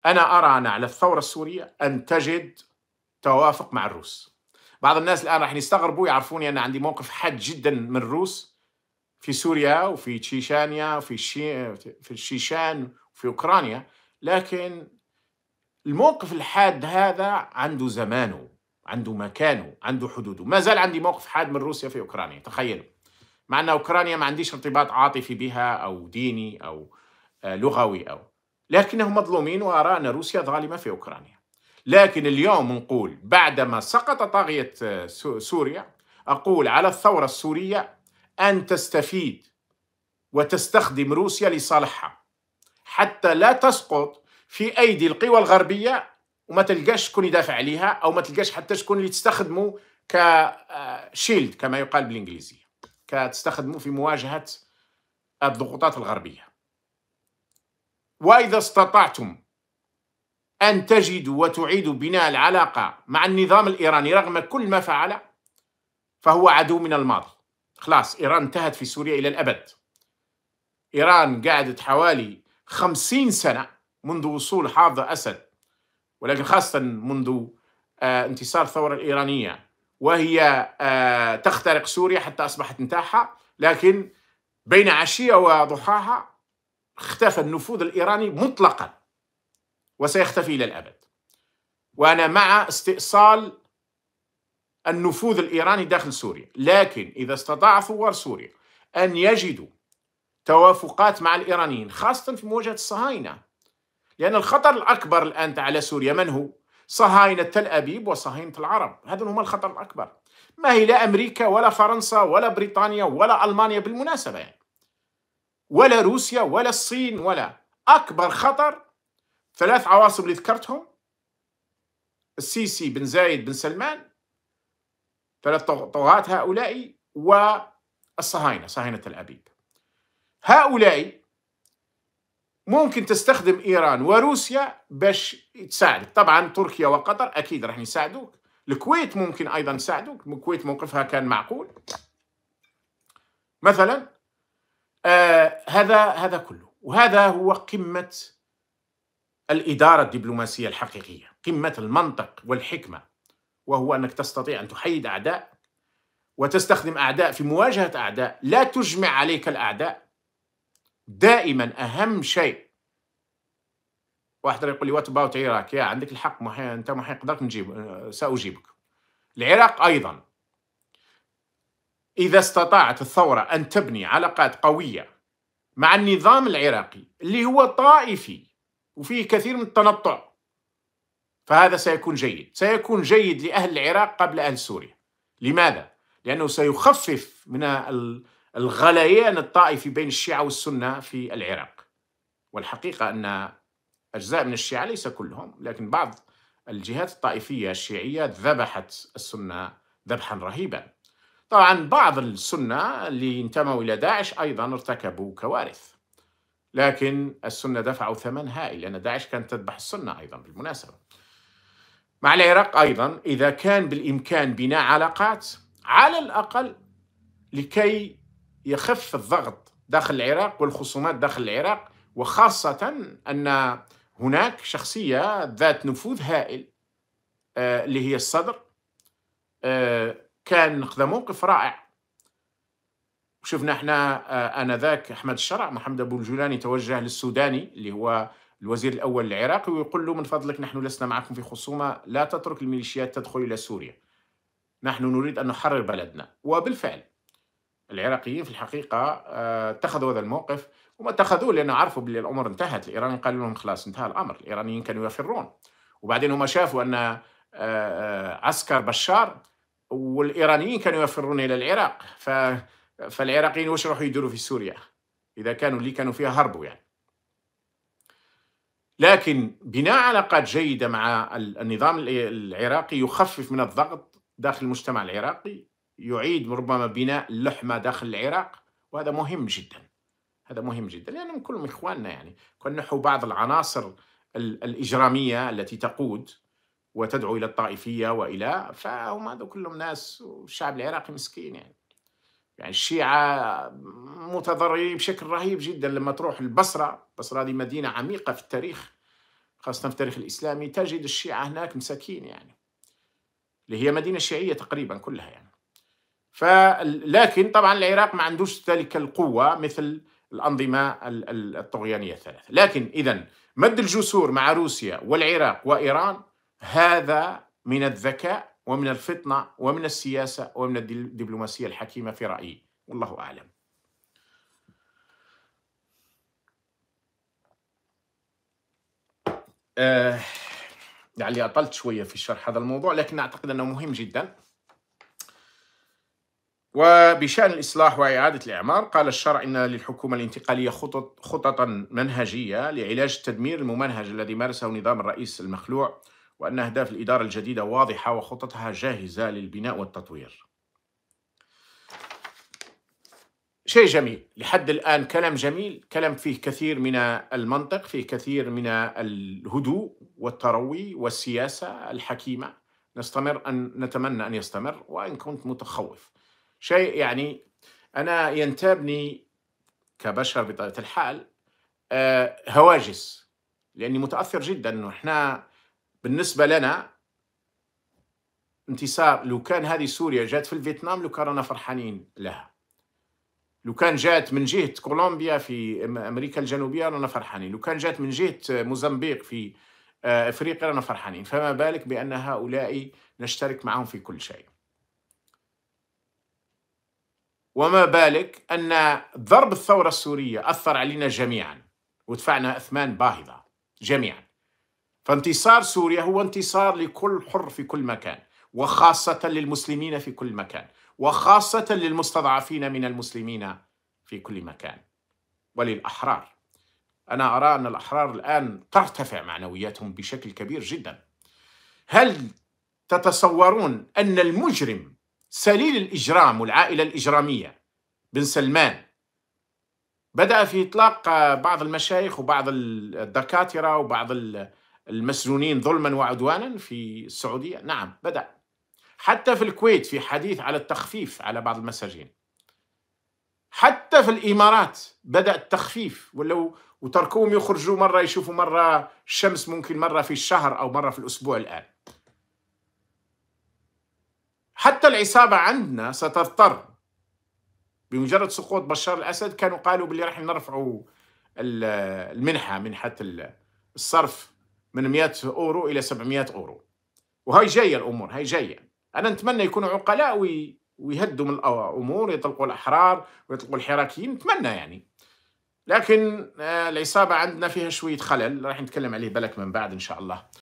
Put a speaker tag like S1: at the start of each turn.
S1: أنا أرى أن على الثورة السورية أن تجد توافق مع الروس. بعض الناس الآن راح يستغربوا يعرفوني أن عندي موقف حاد جدا من الروس في سوريا وفي تشيشانيا وفي في الشيشان وفي أوكرانيا، لكن الموقف الحاد هذا عنده زمانه، عنده مكانه، عنده حدوده. ما زال عندي موقف حاد من روسيا في أوكرانيا، تخيلوا، مع أن أوكرانيا ما عنديش ارتباط عاطفي بها أو ديني أو لغوي لكنهم مظلومين، وأرى أن روسيا ظالمة في أوكرانيا. لكن اليوم نقول بعدما سقط طاغية سوريا، أقول على الثورة السورية أن تستفيد وتستخدم روسيا لصالحها حتى لا تسقط في أيدي القوى الغربية، وما تلقاش شكون يدافع عليها، أو ما تلقاش حتى شكون اللي تستخدمه كشيلد كما يقال بالإنجليزية، كتستخدمه في مواجهة الضغوطات الغربية. وإذا استطعتم أن تجدوا وتعيدوا بناء العلاقة مع النظام الإيراني رغم كل ما فعل، فهو عدو من الماضي. خلاص، إيران انتهت في سوريا إلى الأبد. إيران قعدت حوالي 50 سنة منذ وصول حافظ أسد، ولكن خاصة منذ انتصار الثورة الإيرانية، وهي تخترق سوريا حتى أصبحت نتاعها، لكن بين عشية وضحاها اختفى النفوذ الإيراني مطلقا، وسيختفي إلى الأبد. وأنا مع استئصال النفوذ الإيراني داخل سوريا، لكن إذا استطاع ثوار سوريا أن يجدوا توافقات مع الإيرانيين خاصة في مواجهة الصهاينة، لأن الخطر الأكبر الآن على سوريا من هو؟ صهاينة تل أبيب وصهاينة العرب، هذا هو الخطر الأكبر. ما هي لا أمريكا ولا فرنسا ولا بريطانيا ولا ألمانيا بالمناسبة يعني، ولا روسيا ولا الصين، ولا أكبر خطر 3 عواصم اللي ذكرتهم: السيسي، بن زايد، بن سلمان، 3 طغاة هؤلاء، والصهاينة، صهاينة تل أبيب. هؤلاء ممكن تستخدم إيران وروسيا باش تساعدك. طبعا تركيا وقطر أكيد راح يساعدوك، الكويت ممكن أيضا يساعدوك، الكويت موقفها كان معقول مثلا. هذا كله، وهذا هو قمة الإدارة الدبلوماسية الحقيقية، قمة المنطق والحكمة، وهو أنك تستطيع أن تحيد أعداء وتستخدم أعداء في مواجهة أعداء، لا تجمع عليك الأعداء. دائما أهم شيء، واحد يقول لي وات اباوت العراق، يا عندك الحق، أنت ما حيقدرك نجيب، سأجيبك. العراق أيضا إذا استطاعت الثورة أن تبني علاقات قوية مع النظام العراقي اللي هو طائفي وفيه كثير من التنطع، فهذا سيكون جيد، سيكون جيد لأهل العراق قبل أهل سوريا. لماذا؟ لأنه سيخفف من الغليان الطائفي بين الشيعة والسنة في العراق. والحقيقة أن أجزاء من الشيعة، ليس كلهم، لكن بعض الجهات الطائفية الشيعية ذبحت السنة ذبحا رهيبا. طبعا بعض السنة اللي انتموا إلى داعش أيضا ارتكبوا كوارث، لكن السنة دفعوا ثمن هائل، لأن داعش كانت تذبح السنة أيضا بالمناسبة. مع العراق أيضا إذا كان بالإمكان بناء علاقات على الأقل لكي يخف الضغط داخل العراق والخصومات داخل العراق، وخاصة أن هناك شخصية ذات نفوذ هائل اللي هي الصدر، كان أخذ موقف رائع. شفنا احنا آنذاك أحمد الشرع، محمد أبو الجولاني توجه للسوداني اللي هو الوزير الأول العراقي ويقول له من فضلك نحن لسنا معكم في خصومة، لا تترك الميليشيات تدخل إلى سوريا، نحن نريد أن نحرر بلدنا. وبالفعل العراقيين في الحقيقة اتخذوا هذا الموقف، وما اتخذوه لأنه عرفوا بأن الأمور انتهت. الإيرانيين قالوا لهم خلاص انتهى الأمر، الإيرانيين كانوا يفرون، وبعدين هم شافوا أن عسكر بشار والإيرانيين كانوا يفرون إلى العراق، فالعراقيين وش راحوا يديروا في سوريا إذا كانوا اللي كانوا فيها هربوا يعني. لكن بناء علاقات جيدة مع النظام العراقي يخفف من الضغط داخل المجتمع العراقي، يعيد ربما بناء اللحمة داخل العراق، وهذا مهم جدا. هذا مهم جدا لأنهم كلهم إخواننا يعني. كنا نحو بعض العناصر الإجرامية التي تقود وتدعو إلى الطائفية وإلى، فهم هذا كلهم ناس، والشعب العراقي مسكين يعني الشيعة متضررين بشكل رهيب جدا. لما تروح البصرة، البصرة هذه مدينة عميقة في التاريخ، خاصة في التاريخ الإسلامي تجد الشيعة هناك مساكين يعني، اللي هي مدينة شيعية تقريبا كلها يعني. لكن طبعا العراق ما عندوش ذلك القوة مثل الأنظمة الطغيانية الثلاثة. لكن إذا مد الجسور مع روسيا والعراق وإيران هذا من الذكاء ومن الفطنة ومن السياسة ومن الدبلوماسية الحكيمة في رأيي، والله أعلم. يعني أطلت شوية في شرح هذا الموضوع، لكن أعتقد أنه مهم جدا. وبشأن الإصلاح وإعادة الإعمار، قال الشرع إن للحكومة الانتقالية خططا منهجية لعلاج التدمير الممنهج الذي مارسه نظام الرئيس المخلوع، وأن أهداف الإدارة الجديدة واضحة وخططها جاهزة للبناء والتطوير. شيء جميل لحد الآن، كلام جميل، كلام فيه كثير من المنطق، فيه كثير من الهدوء والتروي والسياسة الحكيمة. نتمنى أن يستمر، وإن كنت متخوف شيء يعني. أنا ينتابني كبشر بطبيعة الحال هواجس، لأني متأثر جدا أنه إحنا بالنسبة لنا انتصار. لو كان هذه سوريا جات في الفيتنام لو كانوا فرحانين لها، لو كان جات من جهة كولومبيا في أمريكا الجنوبية رانا فرحانين، لو كان جات من جهة موزمبيق في أفريقيا رانا فرحانين، فما بالك بأن هؤلاء نشترك معهم في كل شيء. وما بالك أن ضرب الثورة السورية أثر علينا جميعا ودفعنا أثمان باهظة جميعا. فانتصار سوريا هو انتصار لكل حر في كل مكان، وخاصة للمسلمين في كل مكان، وخاصة للمستضعفين من المسلمين في كل مكان، وللأحرار. أنا أرى أن الأحرار الآن ترتفع معنوياتهم بشكل كبير جدا. هل تتصورون أن المجرم سليل الإجرام والعائلة الإجرامية بن سلمان بدأ في إطلاق بعض المشايخ وبعض الدكاترة وبعض المسجونين ظلما وعدوانا في السعودية؟ نعم بدأ. حتى في الكويت في حديث على التخفيف على بعض المساجين. حتى في الإمارات بدأ التخفيف، وتركوهم يخرجوا مرة يشوفوا مرة الشمس، ممكن مرة في الشهر أو مرة في الأسبوع الآن. حتى العصابة عندنا ستضطر بمجرد سقوط بشار الأسد. كانوا قالوا باللي راح نرفعوا منحة الصرف من 100 أورو إلى 700 أورو، وهي جاية الأمور، هي جاية. أنا نتمنى يكونوا عقلاء ويهدوا من الأمور، يطلقوا الأحرار ويطلقوا الحراكيين، نتمنى يعني. لكن العصابة عندنا فيها شوية خلل راح نتكلم عليه بالك من بعد إن شاء الله.